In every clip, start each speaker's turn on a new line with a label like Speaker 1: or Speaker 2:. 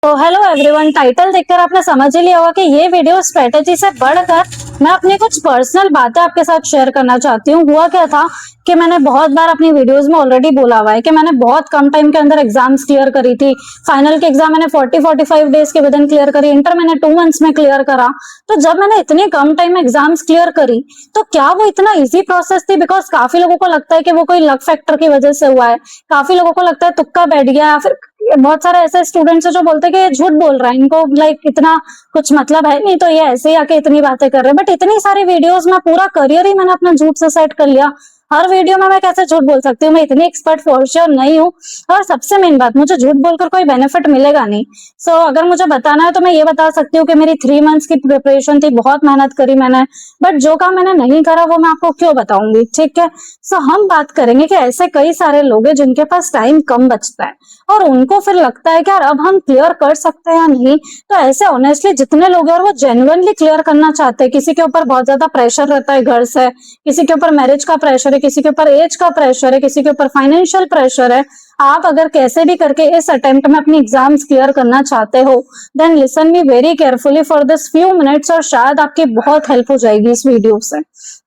Speaker 1: तो hello everyone, title देखकर आपने समझ ही लिया होगा कि ये वीडियो स्ट्रेटेजी से बढ़कर मैं अपनी कुछ पर्सनल बातें आपके साथ शेयर करना चाहती हूँ। हुआ क्या था कि मैंने बहुत बार अपनी वीडियोस में ऑलरेडी बोला हुआ है कि मैंने बहुत कम टाइम के अंदर एग्जाम्स क्लियर करी थी। फाइनल के एग्जाम मैंने 40-45 डेज के विद इन क्लियर करी, इंटर मैंने 2 मंथ्स में क्लियर करा। तो जब मैंने इतने कम टाइम में एग्जाम्स क्लियर करी तो क्या वो इतना इजी प्रोसेस थी? बिकॉज काफी लोगों को लगता है कि वो कोई लक फैक्टर की वजह से हुआ है, काफी लोगों को लगता है तुक्का बैठ गया, या फिर बहुत सारे ऐसे स्टूडेंट्स हैं जो बोलते हैं कि ये झूठ बोल रहा है, इनको लाइक इतना कुछ मतलब है नहीं, तो ये ऐसे ही आके इतनी बातें कर रहे हैं। बट इतनी सारी वीडियोस में पूरा करियर ही मैंने अपना झूठ से सेट कर लिया। हर वीडियो में मैं कैसे झूठ बोल सकती हूँ? मैं इतनी एक्सपर्ट फॉर श्योर नहीं हूँ। और सबसे मेन बात, मुझे झूठ बोलकर कोई बेनिफिट मिलेगा नहीं। सो अगर मुझे बताना है तो मैं ये बता सकती हूँ कि मेरी 3 मंथ्स की प्रिपरेशन थी, बहुत मेहनत करी मैंने, बट जो काम मैंने नहीं करा वो मैं आपको क्यों बताऊंगी, ठीक है? सो हम बात करेंगे कि ऐसे कई सारे लोग हैं जिनके पास टाइम कम बचता है और उनको फिर लगता है कि यार अब हम क्लियर कर सकते हैं या नहीं। तो ऐसे ऑनेस्टली जितने लोग हैं और वो जेन्युइनली क्लियर करना चाहते हैं, किसी के ऊपर बहुत ज्यादा प्रेशर रहता है घर से, किसी के ऊपर मैरिज का प्रेशर है, किसी के ऊपर एज का प्रेशर है, किसी के ऊपर फाइनेंशियल प्रेशर है, आप अगर कैसे भी करके इस अटेम्प्ट में अपनी एग्जाम्स क्लियर करना चाहते हो, then listen me very carefully for this few minutes और शायद आपकी बहुत हेल्प हो जाएगी इस वीडियो से।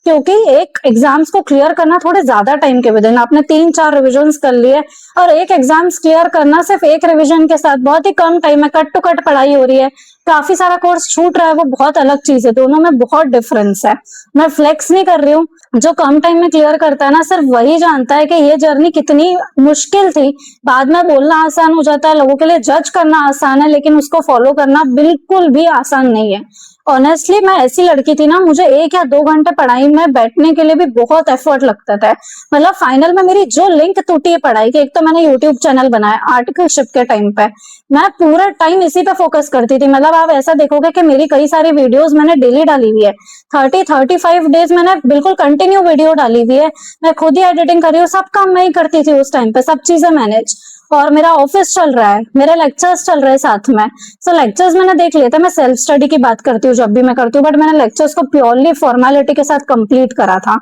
Speaker 1: क्योंकि एक एग्जाम्स को क्लियर करना थोड़े ज्यादा टाइम के विद इन, आपने 3-4 रिविजन्स कर लिए और एक एग्जाम्स क्लियर करना सिर्फ एक रिविजन के साथ बहुत ही कम टाइम में कट टू कट पढ़ाई हो रही है, काफी सारा कोर्स छूट रहा है, वो बहुत अलग चीज है। दोनों में बहुत डिफरेंस है। मैं फ्लेक्स नहीं कर रही हूँ, जो कम टाइम में क्लियर करता है ना सिर्फ वही जानता है कि ये जर्नी कितनी मुश्किल थी। बाद में बोलना आसान हो जाता है, लोगों के लिए जज करना आसान है, लेकिन उसको फॉलो करना बिल्कुल भी आसान नहीं है। ऑनेस्टली मैं ऐसी लड़की थी ना, मुझे 1 या 2 घंटे पढ़ाई में बैठने के लिए भी बहुत एफर्ट लगता था। मतलब फाइनल में मेरी जो लिंक टूटी है पढ़ाई की, एक तो मैंने यूट्यूब चैनल बनाया आर्टिकलशिप के टाइम पे, मैं पूरा टाइम इसी पे फोकस करती थी। मतलब आप ऐसा देखोगे कि मेरी कई सारी वीडियोस मैंने डेली डाली हुई है, 30-35 डेज मैंने बिल्कुल कंटिन्यू वीडियो डाली हुई है। मैं खुद ही एडिटिंग कर रही हूँ, सब काम मैं ही करती थी उस टाइम पे, सब चीजें मैनेज। और मेरा ऑफिस चल रहा है, मेरे लेक्चर्स चल रहे हैं साथ में। सो लेक्चर्स मैंने देख लिया था, मैं सेल्फ स्टडी की बात करती हूँ जब भी मैं करती हूँ, बट मैंने लेक्चर्स को प्योरली फॉर्मेलिटी के साथ कंप्लीट करा था।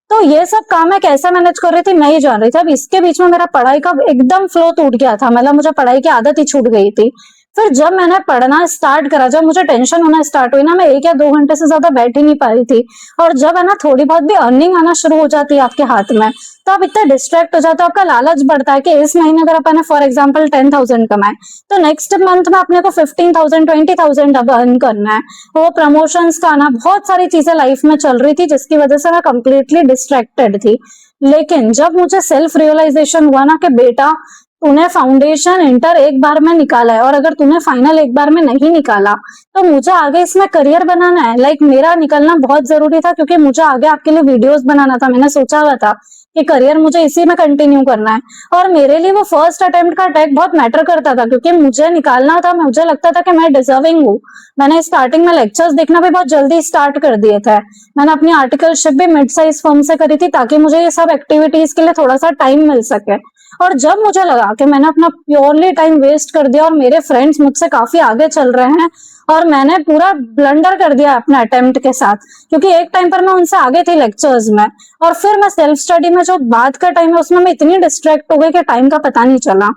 Speaker 1: तो ये सब काम मैं कैसे मैनेज कर रही थी मैं ही जान रही थी। अब इसके बीच में मेरा पढ़ाई का एकदम फ्लो टूट गया था, मतलब मुझे पढ़ाई की आदत ही छूट गई थी। फिर जब मैंने पढ़ना स्टार्ट करा, जब मुझे टेंशन होना स्टार्ट हुई ना, मैं 1 या 2 घंटे से ज्यादा बैठ ही नहीं पा रही थी। और जब है ना थोड़ी बहुत भी अर्निंग आना शुरू हो जाती है आपके हाथ में, तो आप इतना डिस्ट्रैक्ट हो जाते हो, आपका लालच बढ़ता है कि इस महीने अगर अपन फॉर एग्जाम्पल 10,000 कमाए तो नेक्स्ट मंथ में अपने को 15,000 20,000 अब अर्न करना है। वो प्रमोशंस का आना, बहुत सारी चीजें लाइफ में चल रही थी जिसकी वजह से मैं कंप्लीटली डिस्ट्रैक्टेड थी। लेकिन जब मुझे सेल्फ रियलाइजेशन हुआ ना कि बेटा तूने फाउंडेशन इंटर एक बार में निकाला है और अगर तूने फाइनल एक बार में नहीं निकाला तो मुझे आगे इसमें करियर बनाना है। लाइक मेरा निकलना बहुत जरूरी था क्योंकि मुझे आगे आपके लिए वीडियोस बनाना था। मैंने सोचा हुआ था कि करियर मुझे इसी में कंटिन्यू करना है और मेरे लिए वो फर्स्ट अटेम्प्ट का टैग बहुत मैटर करता था क्योंकि मुझे निकालना था। मुझे लगता था कि मैं डिजर्विंग हूँ। मैंने स्टार्टिंग में लेक्चर्स देखना भी बहुत जल्दी स्टार्ट कर दिए थे। मैंने अपनी आर्टिकलशिप भी मिड साइज फर्म से करी थी ताकि मुझे ये सब एक्टिविटीज के लिए थोड़ा सा टाइम मिल सके। और जब मुझे लगा कि मैंने अपना प्योरली टाइम वेस्ट कर दिया और मेरे फ्रेंड्स मुझसे काफी आगे चल रहे हैं और मैंने पूरा ब्लंडर कर दिया अपने अटेम्प्ट के साथ, क्योंकि एक टाइम पर मैं उनसे आगे थी लेक्चर्स में और फिर मैं सेल्फ स्टडी में जो बाद का टाइम है उसमें मैं इतनी डिस्ट्रैक्ट हो गई कि टाइम का पता नहीं चला।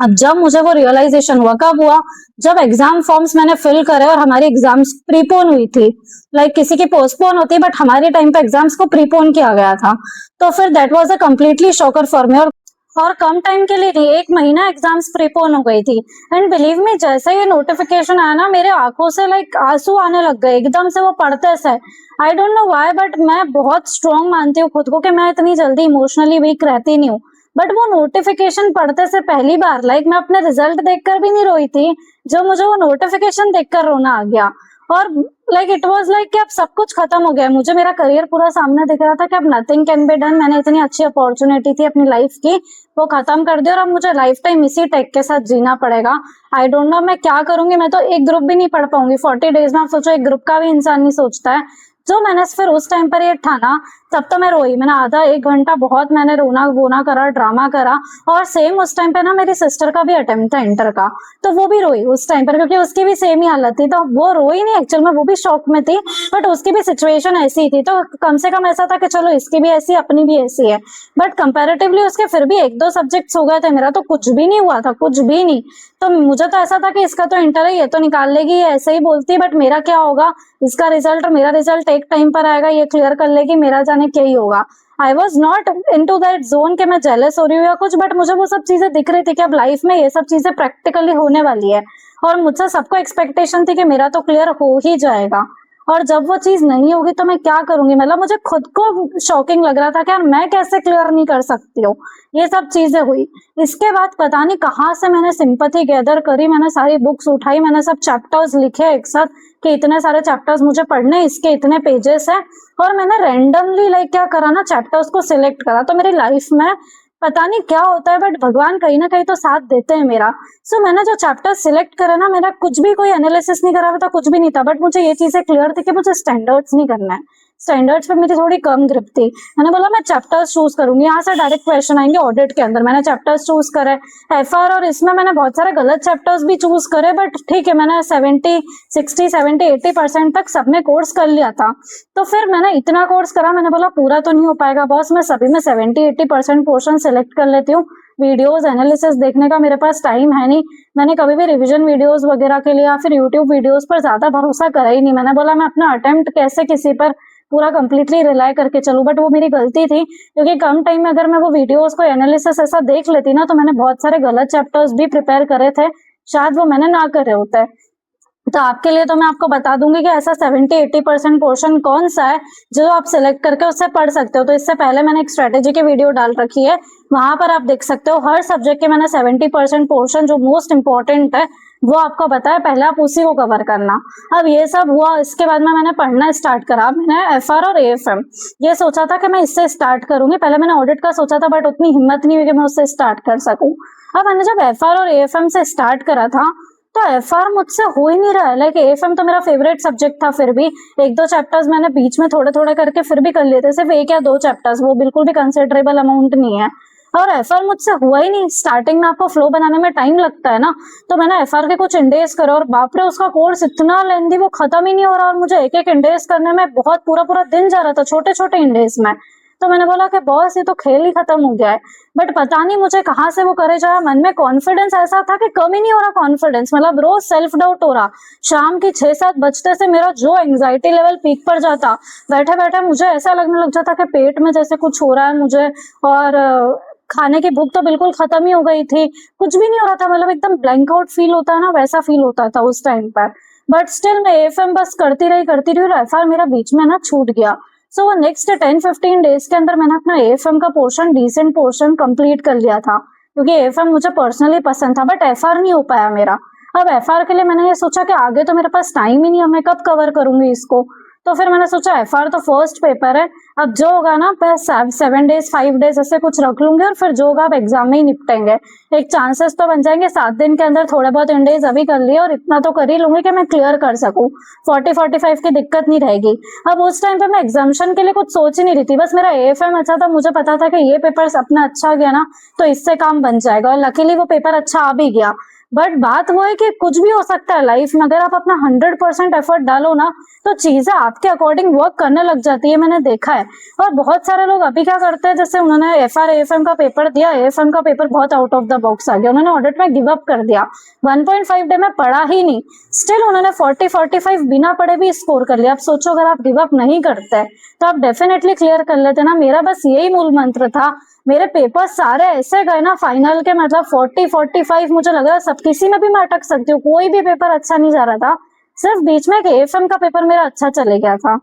Speaker 1: अब जब मुझे वो रियलाइजेशन हुआ, कब हुआ? जब एग्जाम फॉर्म्स मैंने फिल करे और हमारी एग्जाम्स प्रीपोन हुई थी। लाइक किसी की पोस्टपोन होती है बट हमारे टाइम पे एग्जाम्स को प्रीपोन किया गया था। तो फिर that was a completely shocker for me. और कम टाइम के लिए नहीं, 1 महीना एग्जाम्स प्रीपोन हो गई थी। एंड बिलीव मी, जैसे ये नोटिफिकेशन आया ना मेरे आंखों से लाइक आंसू आने लग गए एकदम से वो पढ़ते से। I don't know why, but मैं बहुत स्ट्रॉन्ग मानती हूँ खुद को कि मैं इतनी जल्दी इमोशनली वीक रहती नहीं हूँ। बट वो नोटिफिकेशन पढ़ते से पहली बार लाइक मैं अपने रिजल्ट देखकर भी नहीं रोई थी, जो मुझे वो नोटिफिकेशन देखकर रोना आ गया। और लाइक इट वाज लाइक कि अब सब कुछ खत्म हो गया। मुझे मेरा करियर पूरा सामने दिख रहा था कि अब नथिंग कैन बी डन। मैंने इतनी अच्छी अपॉर्चुनिटी थी अपनी लाइफ की, वो खत्म कर दी और अब मुझे लाइफ टाइम इसी टेक के साथ जीना पड़ेगा। आई डोंट नो मैं क्या करूंगी। मैं तो एक ग्रुप भी नहीं पढ़ पाऊंगी 40 डेज में। आप सोचो, एक ग्रुप का भी इंसान नहीं सोचता है। जो मैंने फिर उस टाइम पर ये ठाना तब तो मैं रोई, मैंने आधा 1 घंटा बहुत मैंने रोना-वोना करा, ड्रामा करा। और सेम उस टाइम पे ना मेरी सिस्टर का भी अटेम्प्ट था इंटर का, तो वो भी रोई उस टाइम पर, क्योंकि उसकी भी सेम ही हालत थी। तो वो रोई नहीं एक्चुअल में, वो भी शॉक में थी, बट उसकी भी सिचुएशन ऐसी ही थी। तो कम से कम ऐसा था कि चलो इसकी भी ऐसी, अपनी भी ऐसी है। बट कंपैरेटिवली उसके फिर भी 1-2 सब्जेक्ट्स हो गए थे, मेरा तो कुछ भी नहीं हुआ था, कुछ भी नहीं। तो मुझे तो ऐसा था कि इसका तो इंटर है, ये तो निकाल लेगी, ये ऐसे ही बोलती है, बट मेरा क्या होगा, इसका रिजल्ट और मेरा रिजल्ट एक टाइम पर आएगा, ये क्लियर कर लेगी, मेरा जाने क्या ही होगा। I was not into that zone कि मैं जेलस हो रही हूँ या कुछ, बट मुझे वो सब चीजें दिख रही थी कि अब लाइफ में ये सब चीजें प्रैक्टिकली होने वाली है। और मुझसे सबको एक्सपेक्टेशन थी कि मेरा तो क्लियर हो ही जाएगा, और जब वो चीज नहीं होगी तो मैं क्या करूंगी। मतलब मुझे खुद को शॉकिंग लग रहा था कि यार मैं कैसे क्लियर नहीं कर सकती हूँ। ये सब चीजें हुई। इसके बाद पता नहीं कहाँ से मैंने सिंपैथी गैदर करी, मैंने सारी बुक्स उठाई, मैंने सब चैप्टर्स लिखे एक साथ कि इतने सारे चैप्टर्स मुझे पढ़ने, इसके इतने पेजेस है। और मैंने रैंडमली क्या करा ना, चैप्टर्स को सिलेक्ट करा। तो मेरी लाइफ में पता नहीं क्या होता है, बट भगवान कहीं ना कहीं तो साथ देते हैं मेरा। सो मैंने जो चैप्टर सिलेक्ट करा ना, मेरा कुछ भी कोई एनालिसिस नहीं करा हुआ था, कुछ भी नहीं था, बट मुझे ये चीजें क्लियर थी कि मुझे स्टैंडर्ड्स नहीं करना है। स्टैंडर्ड्स पे मेरी थोड़ी कम ग्रिप थी। मैंने बोला मैं चैप्टर्स चूज करूंगी, यहाँ से डायरेक्ट क्वेश्चन आएंगे ऑडिट के अंदर। मैंने चैप्टर्स चूज करे एफआर, और इसमें मैंने बहुत सारे गलत चैप्टर्स भी चूज करे, बट ठीक है, मैंने 70-60-70-80% तक सब में कोर्स कर लिया था। तो फिर मैंने इतना कोर्स करा, मैंने बोला पूरा तो नहीं हो पाएगा बॉस, मैं सभी में 70-80% पोर्शन सिलेक्ट कर लेती हूँ। वीडियोस एनालिसिस देखने का मेरे पास टाइम है नहीं। मैंने कभी भी रिवीजन वीडियोस वगैरह के लिए या फिर यूट्यूब वीडियोस पर ज्यादा भरोसा करा ही नहीं। मैंने बोला मैं अपना अटेम्प्ट कैसे किसी पर पूरा कंप्लीटली रिलाई करके चलूं, बट वो मेरी गलती थी, क्योंकि कम टाइम में अगर मैं वो वीडियोस को एनालिसिस ऐसा देख लेती ना, तो मैंने बहुत सारे गलत चैप्टर्स भी प्रिपेयर करे थे, शायद वो मैंने ना करे होते। तो आपके लिए तो मैं आपको बता दूंगी कि ऐसा 70-80% पोर्शन कौन सा है जो आप सिलेक्ट करके उससे पढ़ सकते हो। तो इससे पहले मैंने एक स्ट्रेटेजी की वीडियो डाल रखी है, वहां पर आप देख सकते हो। हर सब्जेक्ट के मैंने 70% पोर्शन जो मोस्ट इंपॉर्टेंट है वो आपको बताया, पहले आप उसी को कवर करना। अब ये सब हुआ, इसके बाद में मैंने पढ़ना स्टार्ट करा। मैंने एफआर और एएफएम ये सोचा था कि मैं इससे स्टार्ट करूंगी। पहले मैंने ऑडिट का सोचा था, बट उतनी हिम्मत नहीं हुई कि मैं उससे स्टार्ट कर सकूं। अब मैंने जब एफआर और एएफएम से स्टार्ट करा था, तो एफआर मुझसे हो ही नहीं रहा है। एएफएम तो मेरा फेवरेट सब्जेक्ट था, फिर भी 1-2 चैप्टर्स मैंने बीच में थोड़े थोड़े करके फिर भी कर लिए थे, सिर्फ 1 या 2 चैप्टर्स, वो बिल्कुल भी कंसिडरेबल अमाउंट नहीं है। और एफआर मुझसे हुआ ही नहीं। स्टार्टिंग में आपको फ्लो बनाने में टाइम लगता है ना, तो मैंने एफआर के कुछ इंडेज करे, और बाप रे उसका कोर्स इतना लेंदी, वो खत्म ही नहीं हो रहा, और मुझे एक एक इंडेज करने में बहुत पूरा दिन जा रहा था, छोटे छोटे इंडेज में। तो मैंने बोला कि बॉस ये तो खेल ही खत्म हो गया है। बट पता नहीं मुझे कहाँ से वो करे जाए, मन में कॉन्फिडेंस ऐसा था कि कम ही नहीं हो रहा कॉन्फिडेंस, मतलब रोज सेल्फ डाउट हो रहा। शाम की 6-7 बजते से मेरा जो एंग्जाइटी लेवल पीक पर जाता, बैठे बैठे मुझे ऐसा लगने लग जाता कि पेट में जैसे कुछ हो रहा है मुझे, और खाने की भूख तो बिल्कुल खत्म ही हो गई थी, कुछ भी नहीं हो रहा था, मतलब एकदम ब्लैंक आउट फील होता है ना, वैसा फील होता था उस टाइम पर। बट स्टिल मैं एएफएम बस करती रही, और एफआर मेरा बीच में ना छूट गया। सो वो नेक्स्ट 10-15 डेज के अंदर मैंने अपना एएफएम का पोर्शन, डिसेंट पोर्शन कंप्लीट कर लिया था, क्योंकि एएफएम मुझे पर्सनली पसंद था, बट एफआर नहीं हो पाया मेरा। अब एफआर के लिए मैंने ये सोचा कि आगे तो मेरे पास टाइम ही नहीं है, मैं कब कवर करूंगी इसको। तो फिर मैंने सोचा एफआर तो फर्स्ट पेपर है, अब जो होगा ना मैं 7 डेज 5 डेज ऐसे कुछ रख लूंगी, और फिर जो होगा अब एग्जाम में ही निपटेंगे। एक चांसेस तो बन जाएंगे 7 दिन के अंदर, थोड़े बहुत इंडेज अभी कर लिए, और इतना तो कर ही लूंगी कि मैं क्लियर कर सकूं, 40-45 की दिक्कत नहीं रहेगी। अब उस टाइम पे मैं एग्जामिशन के लिए कुछ सोच ही नहीं रही थी, बस मेरा एएफएम अच्छा था, मुझे पता था कि ये पेपर अपना अच्छा गया ना तो इससे काम बन जाएगा, और लकीली वो पेपर अच्छा आ भी गया। बट बात वो है कि कुछ भी हो सकता है लाइफ में, अगर आप अपना 100% एफर्ट डालो ना, तो चीजें आपके अकॉर्डिंग वर्क करने लग जाती है, मैंने देखा है। और बहुत सारे लोग अभी क्या करते हैं, जैसे उन्होंने एफआर एएफएम का पेपर दिया, एएफएम का पेपर बहुत आउट ऑफ द बॉक्स आ गया, उन्होंने ऑडिट में गिव अप कर दिया, 1.5 डे में पढ़ा ही नहीं, स्टिल उन्होंने 40-45 बिना पढ़े भी स्कोर कर लिया। अब सोचो अगर आप गिव अप नहीं करते तो आप डेफिनेटली क्लियर कर लेते ना। मेरा बस यही मूल मंत्र था। मेरे पेपर सारे ऐसे गए ना फाइनल के, मतलब 40-45 मुझे लग रहा है सब किसी में भी मैं अटक सकती हूँ, कोई भी पेपर अच्छा नहीं जा रहा था, सिर्फ बीच में एएफएम का पेपर मेरा अच्छा चले गया था।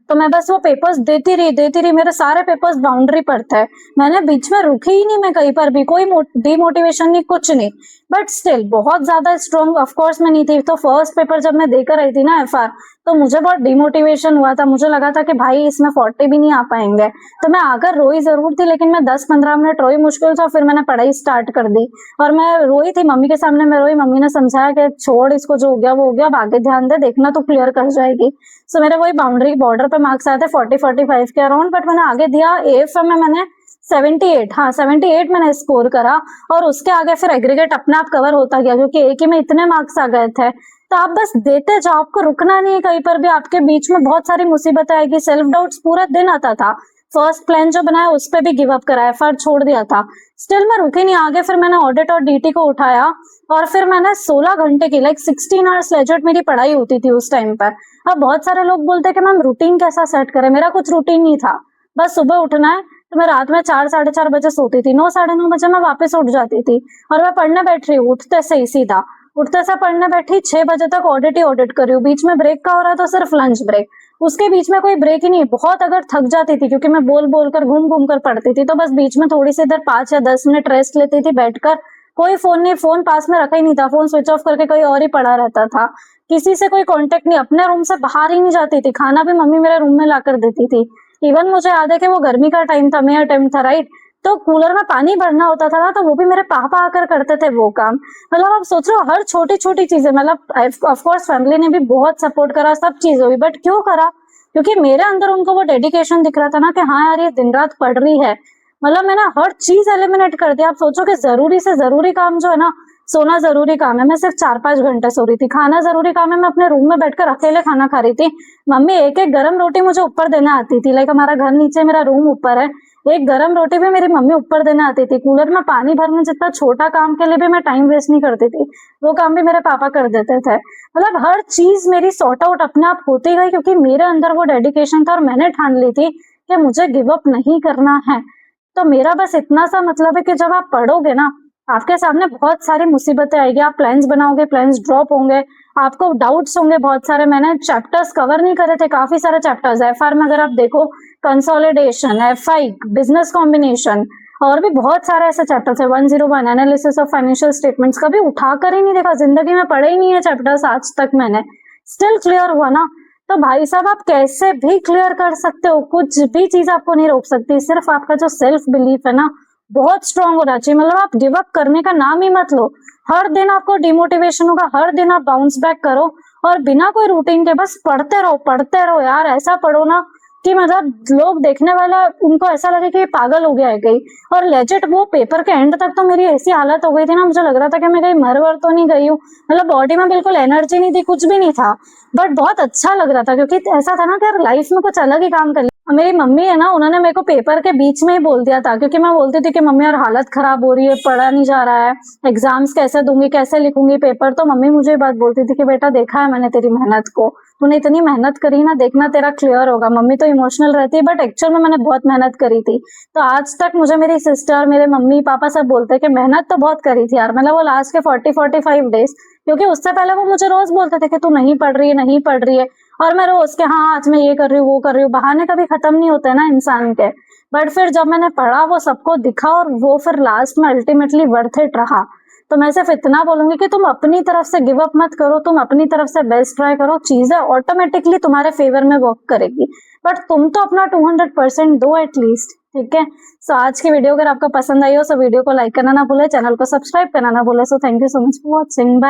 Speaker 1: तो मैं बस वो पेपर्स देती रही, मेरे सारे पेपर्स बाउंड्री पर थे, मैंने बीच में रुकी ही नहीं, मैं कहीं पर भी कोई डिमोटिवेशन नहीं, कुछ नहीं। बट स्टिल बहुत ज्यादा स्ट्रॉन्ग ऑफ कोर्स में नहीं थी। तो फर्स्ट पेपर जब मैं देकर आई थी ना एफआर, तो मुझे बहुत डिमोटिवेशन हुआ था, मुझे लगा था कि भाई इसमें 40 भी नहीं आ पाएंगे। तो मैं आकर रोई जरूर थी, लेकिन मैं 10-15 मिनट रोई मुश्किल था, फिर मैंने पढ़ाई स्टार्ट कर दी। और मैं रोई थी मम्मी के सामने, मैं रोई, मम्मी ने समझाया कि छोड़ इसको, जो हो गया वो हो गया, अब आगे ध्यान दे, देखना तो क्लियर कर जाएगी। सो मेरे वही बाउंड्री बॉर्डर पे पे मार्क्स आए थे 40-45 के अराउंड, बट मैंने आगे दिया एएफएम में मैंने 78, हाँ 78 मैंने स्कोर करा, और उसके आगे फिर एग्रीगेट अपने आप कवर होता गया क्योंकि एक ही में इतने मार्क्स आ गए थे। तो आप बस देते जाओ, आपको रुकना नहीं है कहीं पर भी। आपके बीच में बहुत सारी मुसीबतें आएगी, सेल्फ डाउट्स पूरा दिन आता था। फर्स्ट प्लान जो बनाया उस पे भी गिव अप करा, एफर्ट छोड़ दिया था, स्टिल मैं रुकी नहीं आगे। फिर मैंने ऑडिट और डीटी को उठाया और फिर मैंने 16 घंटे की 16 आवर्स लेजर्ड मेरी पढ़ाई होती थी उस टाइम पर। अब बहुत सारे लोग बोलते हैं कि मैम रूटीन कैसा सेट करें, मेरा कुछ रूटीन नहीं था, बस सुबह उठना है। तो मैं रात में 4-4:30 बजे सोती थी, 9-9:30 बजे मैं वापस उठ जाती थी और मैं पढ़ने बैठ रही हूँ उठते से ही सीधा, उठते से पढ़ने बैठी 6 बजे तक ऑडिट ही ऑडिट कर रही हूँ। बीच में ब्रेक का हो रहा है तो सिर्फ लंच ब्रेक, उसके बीच में कोई ब्रेक ही नहीं। बहुत अगर थक जाती थी क्योंकि मैं बोल बोल कर घूम घूम कर पढ़ती थी, तो बस बीच में थोड़ी सी इधर 5 या 10 मिनट रेस्ट लेती थी बैठकर। कोई फोन नहीं, फोन पास में रखा ही नहीं था, फोन स्विच ऑफ करके कहीं और ही पड़ा रहता था। किसी से कोई कांटेक्ट नहीं, अपने रूम से बाहर ही नहीं जाती थी। खाना भी मम्मी मेरे रूम में लाकर देती थी। इवन मुझे याद है कि वो गर्मी का टाइम था, मेरा टाइम था राइट, तो कूलर में पानी भरना होता था ना, तो वो भी मेरे पापा आकर करते थे वो काम। मतलब आप सोच रहे हो हर छोटी छोटी चीजें, मतलब ऑफ कोर्स फैमिली ने भी बहुत सपोर्ट करा सब चीजों भी, बट क्यों करा? क्योंकि मेरे अंदर उनको वो डेडिकेशन दिख रहा था ना कि हाँ यार ये दिन रात पढ़ रही है। मतलब मैंने हर चीज एलिमिनेट कर दिया। आप सोचो कि जरूरी से जरूरी काम जो है ना, सोना जरूरी काम है, मैं सिर्फ 4-5 घंटे सो रही थी। खाना जरूरी काम है, मैं अपने रूम में बैठकर अकेले खाना खा रही थी। मम्मी एक एक गरम रोटी मुझे ऊपर देने आती थी, हमारा घर नीचे, मेरा रूम ऊपर है, एक गरम रोटी भी मेरी मम्मी ऊपर देने आती थी। कूलर में पानी भरने जितना छोटा काम के लिए भी मैं टाइम वेस्ट नहीं करती थी, वो काम भी मेरे पापा कर देते थे। मतलब हर चीज मेरी सॉर्ट आउट अपने आप होती गई क्योंकि मेरे अंदर वो डेडिकेशन था और मैंने ठान ली थी कि मुझे गिव अप नहीं करना है। तो मेरा बस इतना सा मतलब है कि जब आप पढ़ोगे ना, आपके सामने बहुत सारी मुसीबतें आएगी, आप प्लान्स बनाओगे, प्लान्स ड्रॉप होंगे, आपको डाउट्स होंगे बहुत सारे। मैंने चैप्टर्स कवर नहीं करे थे, काफी सारे चैप्टर्स। एफआर में अगर आप देखो कंसोलिडेशन, एफआई, बिजनेस कॉम्बिनेशन, और भी बहुत सारे ऐसे चैप्टर्स है। 101 एनालिसिस ऑफ फाइनेंशियल स्टेटमेंट्स कभी उठाकर ही नहीं देखा, जिंदगी में पढ़े ही नहीं है चैप्टर्स आज तक मैंने, स्टिल क्लियर हुआ ना। तो भाई साहब आप कैसे भी क्लियर कर सकते हो, कुछ भी चीज आपको नहीं रोक सकती। सिर्फ आपका जो सेल्फ बिलीफ है ना, बहुत स्ट्रांग होना चाहिए। मतलब आप गिव अप करने का नाम ही मत लो। हर दिन आपको डिमोटिवेशन होगा, हर दिन आप बाउंस बैक करो और बिना कोई रूटीन के बस पढ़ते रहो यार। ऐसा पढ़ो ना कि मतलब लोग देखने वाला उनको ऐसा लगे कि ये पागल हो गया है कहीं। और लेजिट वो पेपर के एंड तक तो मेरी ऐसी हालत हो गई थी ना, मुझे लग रहा था कि मैं कहीं मर वर तो नहीं गई हूँ। मतलब बॉडी में बिल्कुल एनर्जी नहीं थी, कुछ भी नहीं था, बट बहुत अच्छा लग रहा था क्योंकि ऐसा था ना कि यार लाइफ में कुछ अलग ही काम कर लिया। मेरी मम्मी है ना, उन्होंने मेरे को पेपर के बीच में ही बोल दिया था क्योंकि मैं बोलती थी कि मम्मी यार हालत खराब हो रही है, पढ़ा नहीं जा रहा है, एग्जाम्स कैसे दूंगी, कैसे लिखूंगी पेपर। तो मम्मी मुझे बात बोलती थी कि बेटा देखा है मैंने तेरी मेहनत को, तूने इतनी मेहनत करी ना, देखना तेरा क्लियर होगा। मम्मी तो इमोशनल रहती है बट एक्चुअल में मैंने बहुत मेहनत करी थी। तो आज तक मुझे मेरी सिस्टर, मेरे मम्मी पापा सब बोलते हैं कि मेहनत तो बहुत करी थी यार। मतलब वो लास्ट के 40-45 डेज, क्योंकि उससे पहले वो मुझे रोज बोलते थे कि तू नहीं पढ़ रही है, नहीं पढ़ रही है, और मैं रोज के हाँ आज मैं ये कर रही हूँ, वो कर रही हूँ, बहाने कभी खत्म नहीं होते ना इंसान के। बट फिर जब मैंने पढ़ा वो सबको दिखा और वो फिर लास्ट में अल्टीमेटली वर्थ इट रहा। तो मैं सिर्फ इतना बोलूंगी कि तुम अपनी तरफ से गिव अप मत करो, तुम अपनी तरफ से बेस्ट ट्राई करो, चीजें ऑटोमेटिकली तुम्हारे फेवर में वर्क करेगी। बट तुम तो अपना 200% दो एटलीस्ट, ठीक है। सो आज की वीडियो अगर आपको पसंद आई हो तो वीडियो को लाइक करना ना भूले, चैनल को सब्सक्राइब करना ना भूले। So thank you so much for watching, bye.